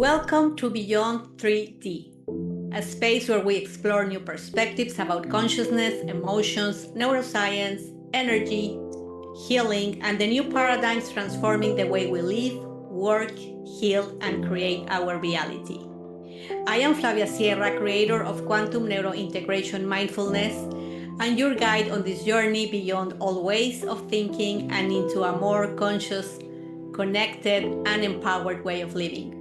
Welcome to Beyond 3D, a space where we explore new perspectives about consciousness, emotions, neuroscience, energy, healing, and the new paradigms transforming the way we live, work, heal, and create our reality. I am Flavia Sierra, creator of Quantum Neurointegration Mindfulness, and your guide on this journey beyond all ways of thinking and into a more conscious, connected, and empowered way of living.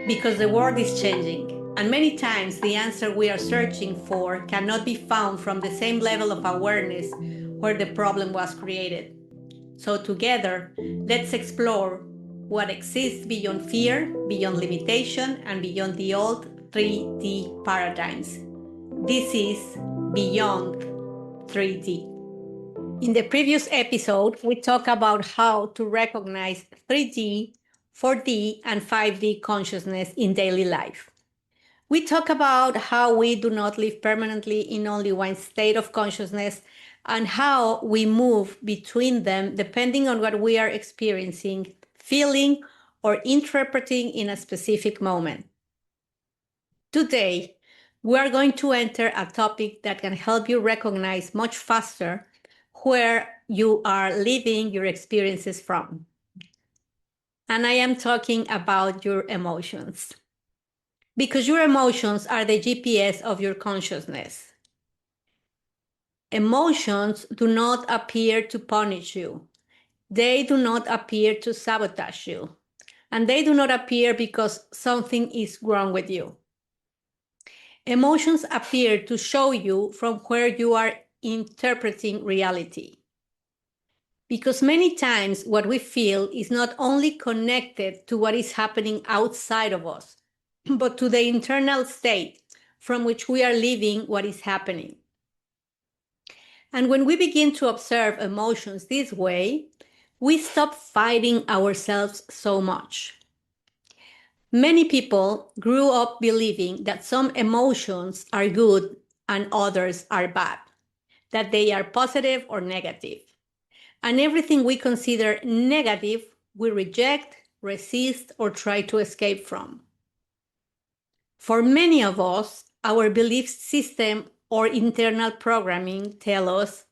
Because the world is changing, and many times the answer we are searching for cannot be found from the same level of awareness where the problem was created. So together, let's explore what exists beyond fear, beyond limitation, and beyond the old 3D paradigms. This is Beyond 3D. In the previous episode, we talked about how to recognize 3D, 4D, and 5D consciousness in daily life. We talk about how we do not live permanently in only one state of consciousness and how we move between them depending on what we are experiencing, feeling, or interpreting in a specific moment. Today, we are going to enter a topic that can help you recognize much faster where you are living your experiences from. And I am talking about your emotions. Because your emotions are the GPS of your consciousness. Emotions do not appear to punish you. They do not appear to sabotage you. And they do not appear because something is wrong with you. Emotions appear to show you from where you are interpreting reality. Because many times what we feel is not only connected to what is happening outside of us, but to the internal state from which we are living what is happening. And when we begin to observe emotions this way, we stop fighting ourselves so much. Many people grew up believing that some emotions are good and others are bad, that they are positive or negative. And everything we consider negative, we reject, resist, or try to escape from. For many of us, our belief system or internal programming tell us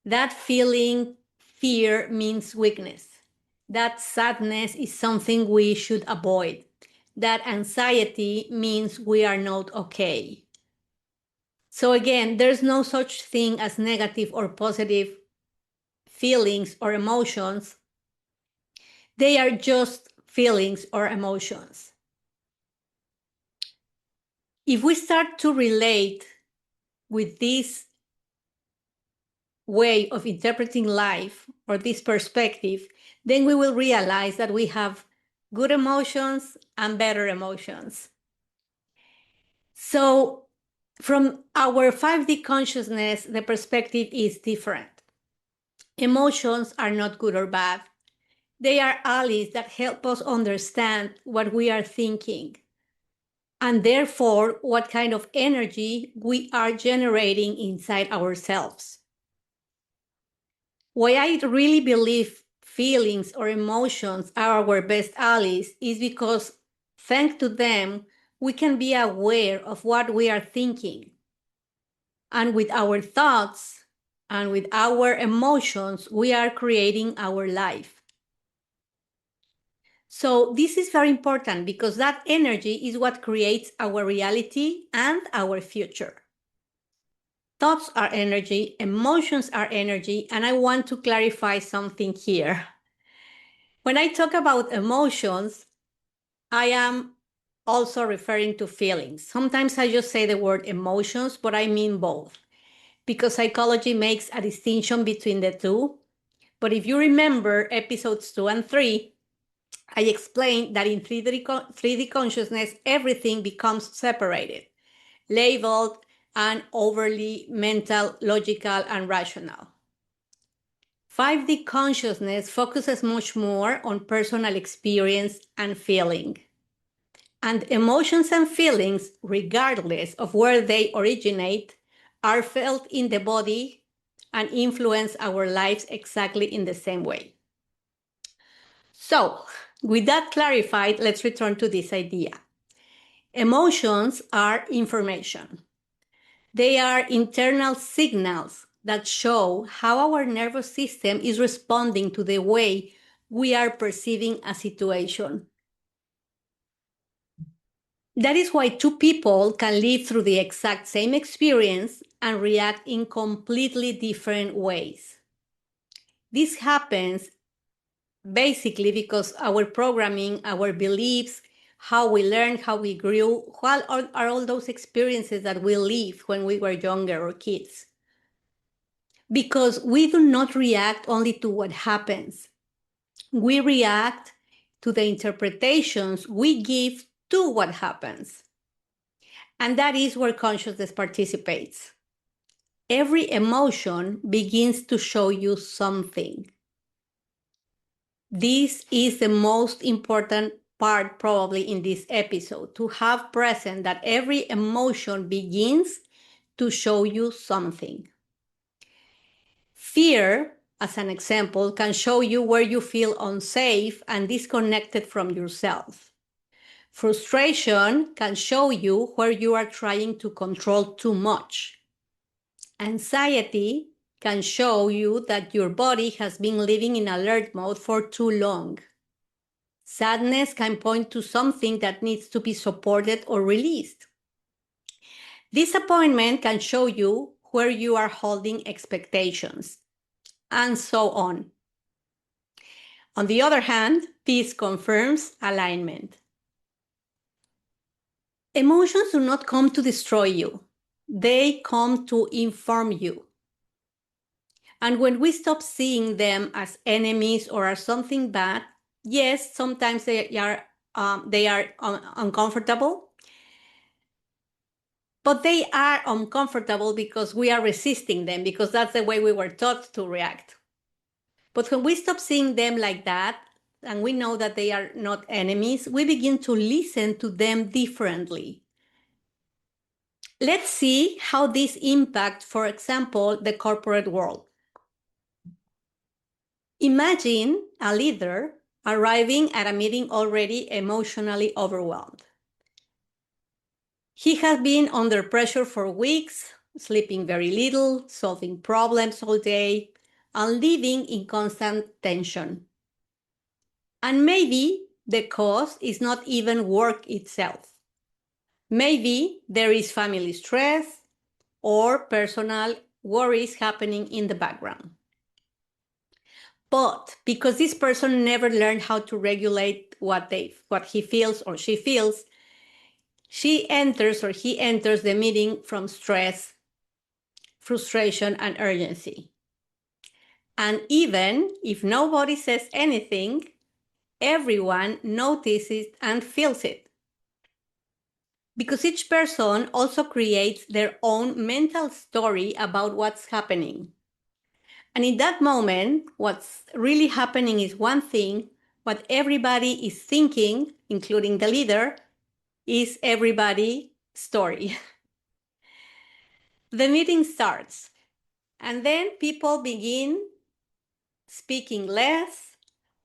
that feeling fear means weakness, that sadness is something we should avoid, that anxiety means we are not okay. So again, there's no such thing as negative or positive feelings or emotions. They are just feelings or emotions. If we start to relate with this way of interpreting life or this perspective, then we will realize that we have good emotions and better emotions. So from our 5D consciousness, the perspective is different. Emotions are not good or bad. They are allies that help us understand what we are thinking, and therefore what kind of energy we are generating inside ourselves. Why I really believe feelings or emotions are our best allies is because thanks to them, we can be aware of what we are thinking. And with our thoughts and with our emotions, we are creating our life. So this is very important because that energy is what creates our reality and our future. Thoughts are energy, emotions are energy, and I want to clarify something here. When I talk about emotions, I am also referring to feelings. Sometimes I just say the word emotions, but I mean both, because psychology makes a distinction between the two. But if you remember episodes 2 and 3, I explained that in 3D consciousness, everything becomes separated, labeled, and overly mental, logical, and rational. 5D consciousness focuses much more on personal experience and feeling. And emotions and feelings, regardless of where they originate, are felt in the body and influence our lives exactly in the same way. So, With that clarified, let's return to this idea. Emotions are information. They are internal signals that show how our nervous system is responding to the way we are perceiving a situation. That is why two people can live through the exact same experience and react in completely different ways. This happens basically because our programming, our beliefs, how we learn, how we grew, what are all those experiences that we lived when we were younger or kids. Because we do not react only to what happens. We react to the interpretations we give to what happens. And that is where consciousness participates. Every emotion begins to show you something. This is the most important part probably in this episode, to have present that every emotion begins to show you something. Fear, as an example, can show you where you feel unsafe and disconnected from yourself. Frustration can show you where you are trying to control too much. Anxiety can show you that your body has been living in alert mode for too long. Sadness can point to something that needs to be supported or released. Disappointment can show you where you are holding expectations, and so on. On the other hand, peace confirms alignment. Emotions do not come to destroy you. They come to inform you. And when we stop seeing them as enemies or as something bad, yes, sometimes they are uncomfortable, but they are uncomfortable because we are resisting them, because that's the way we were taught to react. But when we stop seeing them like that, and we know that they are not enemies, we begin to listen to them differently. Let's see how this impacts, for example, the corporate world. Imagine a leader arriving at a meeting already emotionally overwhelmed. He has been under pressure for weeks, sleeping very little, solving problems all day, and living in constant tension. And maybe the cause is not even work itself. Maybe there is family stress or personal worries happening in the background. But because this person never learned how to regulate what he feels or she feels, she enters or he enters the meeting from stress, frustration, and urgency. And even if nobody says anything, everyone notices and feels it. Because each person also creates their own mental story about what's happening. And in that moment, what's really happening is one thing. What everybody is thinking, including the leader, is everybody's story. The meeting starts, and then people begin speaking less.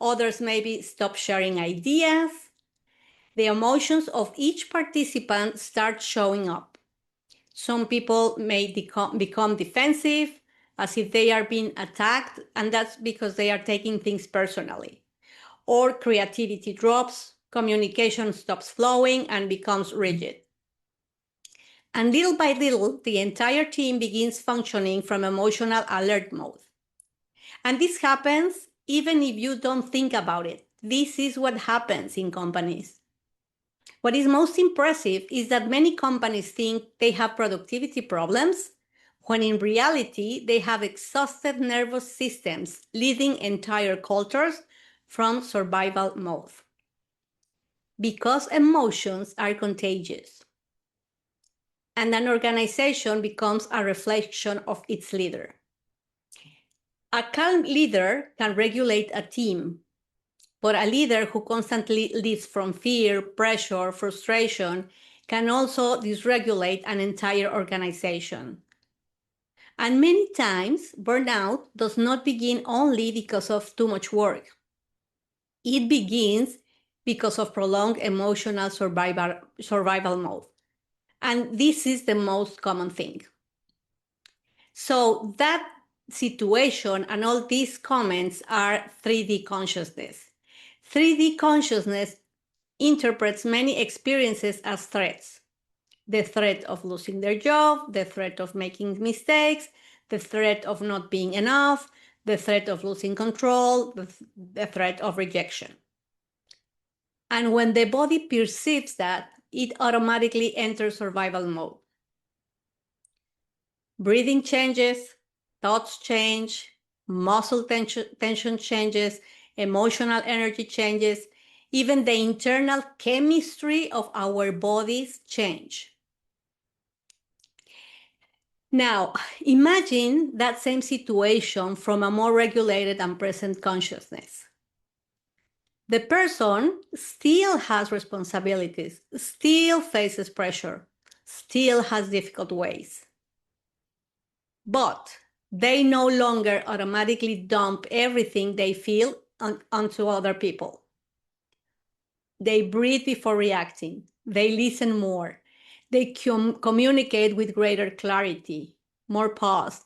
Others maybe stop sharing ideas. The emotions of each participant start showing up. Some people may become defensive, as if they are being attacked, and that's because they are taking things personally. Or creativity drops, communication stops flowing and becomes rigid. And little by little, the entire team begins functioning from emotional alert mode. And this happens even if you don't think about it. This is what happens in companies. What is most impressive is that many companies think they have productivity problems, when in reality, they have exhausted nervous systems leading entire cultures from survival mode. Because emotions are contagious. And an organization becomes a reflection of its leader. A calm leader can regulate a team, but a leader who constantly lives from fear, pressure, frustration can also dysregulate an entire organization. And many times, burnout does not begin only because of too much work. It begins because of prolonged emotional survival mode. And this is the most common thing. So that situation and all these comments are 3D consciousness. 3D consciousness interprets many experiences as threats. The threat of losing their job, the threat of making mistakes, the threat of not being enough, the threat of losing control, the threat of rejection. And when the body perceives that, it automatically enters survival mode. Breathing changes, thoughts change, muscle tension changes, emotional energy changes, even the internal chemistry of our bodies change. Now, imagine that same situation from a more regulated and present consciousness. The person still has responsibilities, still faces pressure, still has difficult ways. But they no longer automatically dump everything they feel onto other people. They breathe before reacting. They listen more. They communicate with greater clarity, more pause,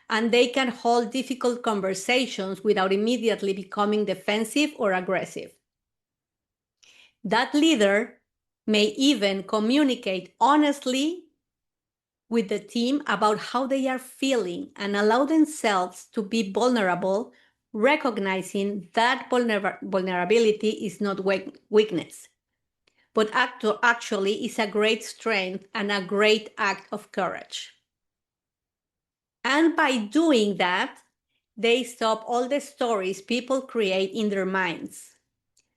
and they can hold difficult conversations without immediately becoming defensive or aggressive. That leader may even communicate honestly with the team about how they are feeling and allow themselves to be vulnerable, recognizing that vulnerability is not weakness, but actually is a great strength and a great act of courage. And by doing that, they stop all the stories people create in their minds.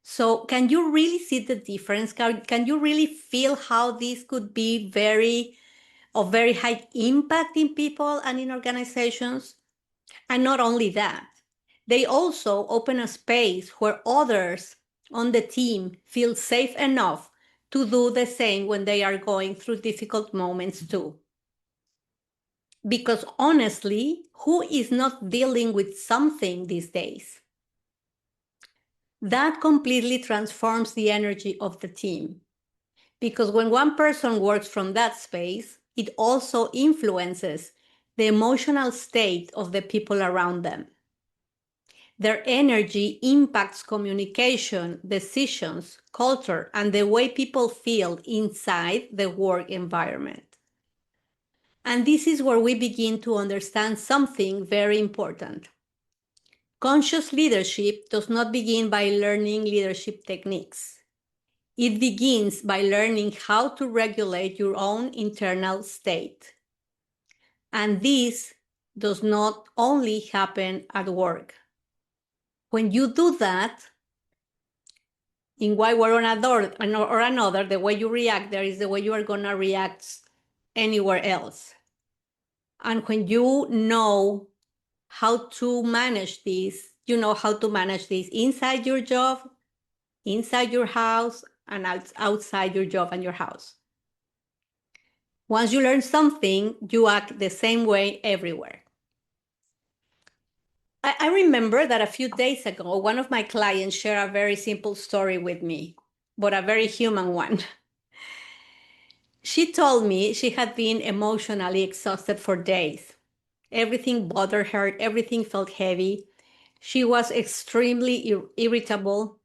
So can you really see the difference? Can you really feel how this could be of very high impact in people and in organizations? And not only that, they also open a space where others on the team feel safe enough to do the same when they are going through difficult moments too. Because honestly, who is not dealing with something these days? That completely transforms the energy of the team. Because when one person works from that space, it also influences the emotional state of the people around them. Their energy impacts communication, decisions, culture, and the way people feel inside the work environment. And this is where we begin to understand something very important. Conscious leadership does not begin by learning leadership techniques. It begins by learning how to regulate your own internal state. And this does not only happen at work. When you do that, in one way or another, the way you react there is the way you are going to react anywhere else. And when you know how to manage this, you know how to manage this inside your job, inside your house, and outside your job and your house. Once you learn something, you act the same way everywhere. I remember that a few days ago, one of my clients shared a very simple story with me, but a very human one. She told me she had been emotionally exhausted for days. Everything bothered her, everything felt heavy. She was extremely irritable,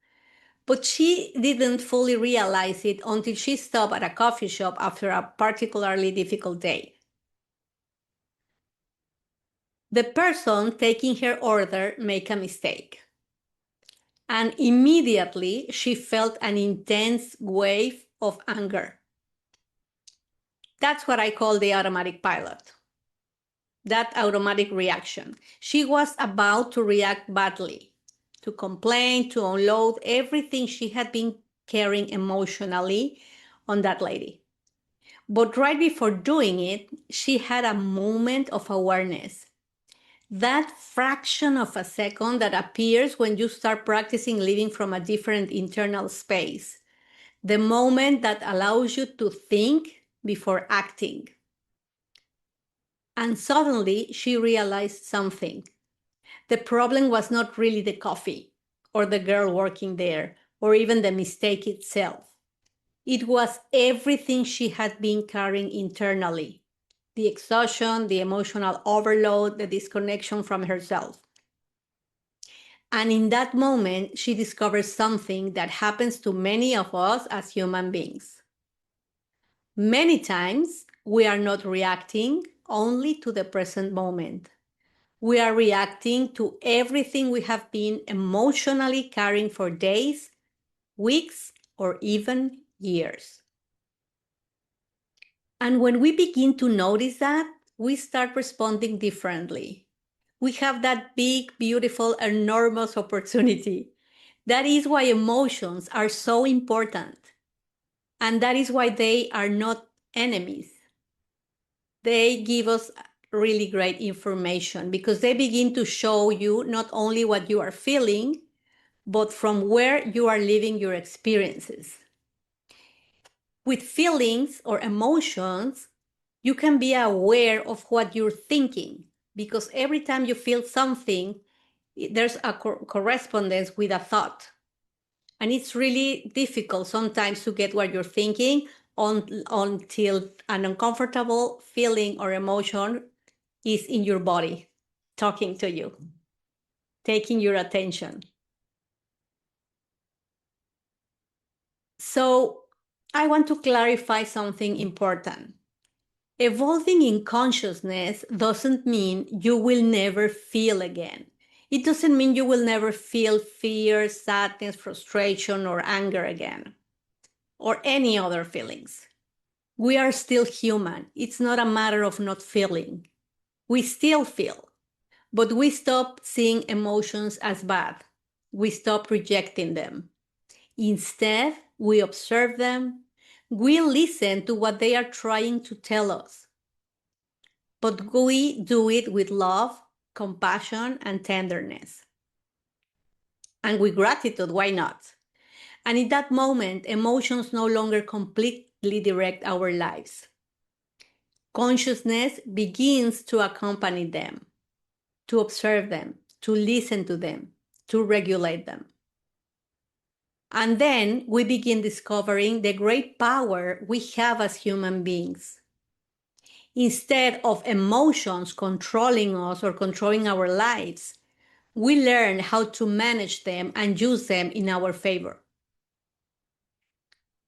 but she didn't fully realize it until she stopped at a coffee shop after a particularly difficult day. The person taking her order made a mistake. And immediately she felt an intense wave of anger. That's what I call the automatic pilot. That automatic reaction. She was about to react badly, to complain, to unload everything she had been carrying emotionally on that lady. But right before doing it, she had a moment of awareness. That fraction of a second that appears when you start practicing living from a different internal space. The moment that allows you to think before acting. And suddenly she realized something. The problem was not really the coffee or the girl working there, or even the mistake itself. It was everything she had been carrying internally: the exhaustion, the emotional overload, the disconnection from herself. And in that moment, she discovered something that happens to many of us as human beings. Many times, we are not reacting only to the present moment. We are reacting to everything we have been emotionally carrying for days, weeks, or even years. And when we begin to notice that, we start responding differently. We have that big, beautiful, enormous opportunity. That is why emotions are so important. And that is why they are not enemies. They give us really great information because they begin to show you not only what you are feeling, but from where you are living your experiences. With feelings or emotions, you can be aware of what you're thinking, because every time you feel something, there's a correspondence with a thought. And it's really difficult sometimes to get what you're thinking until an uncomfortable feeling or emotion is in your body, talking to you, taking your attention. So I want to clarify something important. Evolving in consciousness doesn't mean you will never feel again. It doesn't mean you will never feel fear, sadness, frustration, or anger again, or any other feelings. We are still human. It's not a matter of not feeling. We still feel, but we stop seeing emotions as bad. We stop rejecting them. Instead, we observe them. We listen to what they are trying to tell us. But we do it with love, compassion, and tenderness. And with gratitude, why not? And in that moment, emotions no longer completely direct our lives. Consciousness begins to accompany them, to observe them, to listen to them, to regulate them. And then we begin discovering the great power we have as human beings. Instead of emotions controlling us or controlling our lives, we learn how to manage them and use them in our favor.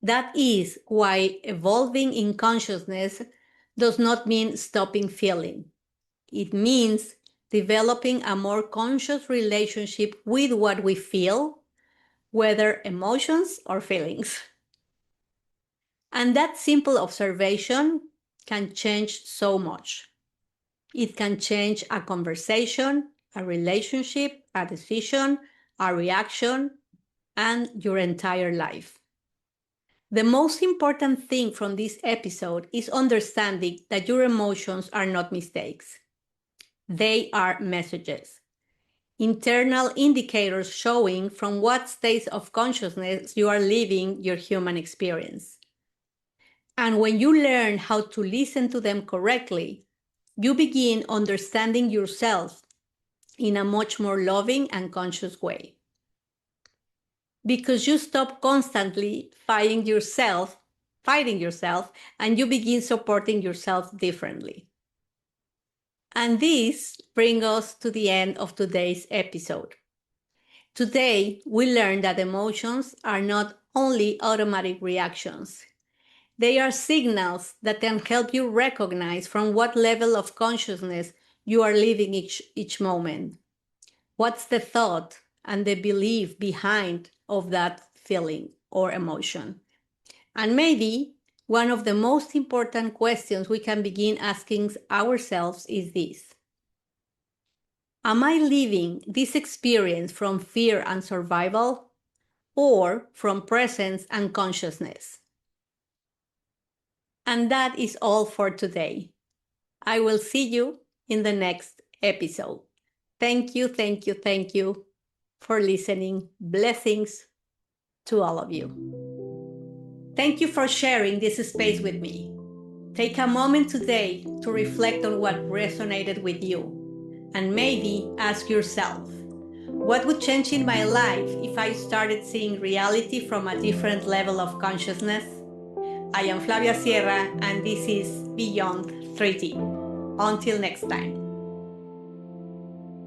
That is why evolving in consciousness does not mean stopping feeling. It means developing a more conscious relationship with what we feel, whether emotions or feelings. And that simple observation can change so much. It can change a conversation, a relationship, a decision, a reaction, and your entire life. The most important thing from this episode is understanding that your emotions are not mistakes. They are messages, internal indicators showing from what states of consciousness you are living your human experience. And when you learn how to listen to them correctly, you begin understanding yourself in a much more loving and conscious way. Because you stop constantly fighting yourself, and you begin supporting yourself differently. And this brings us to the end of today's episode. Today, we learned that emotions are not only automatic reactions. They are signals that can help you recognize from what level of consciousness you are living each moment. What's the thought and the belief behind of that feeling or emotion? And maybe one of the most important questions we can begin asking ourselves is this: am I living this experience from fear and survival, or from presence and consciousness? And that is all for today. I will see you in the next episode. Thank you, thank you, thank you for listening. Blessings to all of you. Thank you for sharing this space with me. Take a moment today to reflect on what resonated with you, and maybe ask yourself, What would change in my life if I started seeing reality from a different level of consciousness? I am Flavia Sierra, and this is Beyond 3D. Until next time.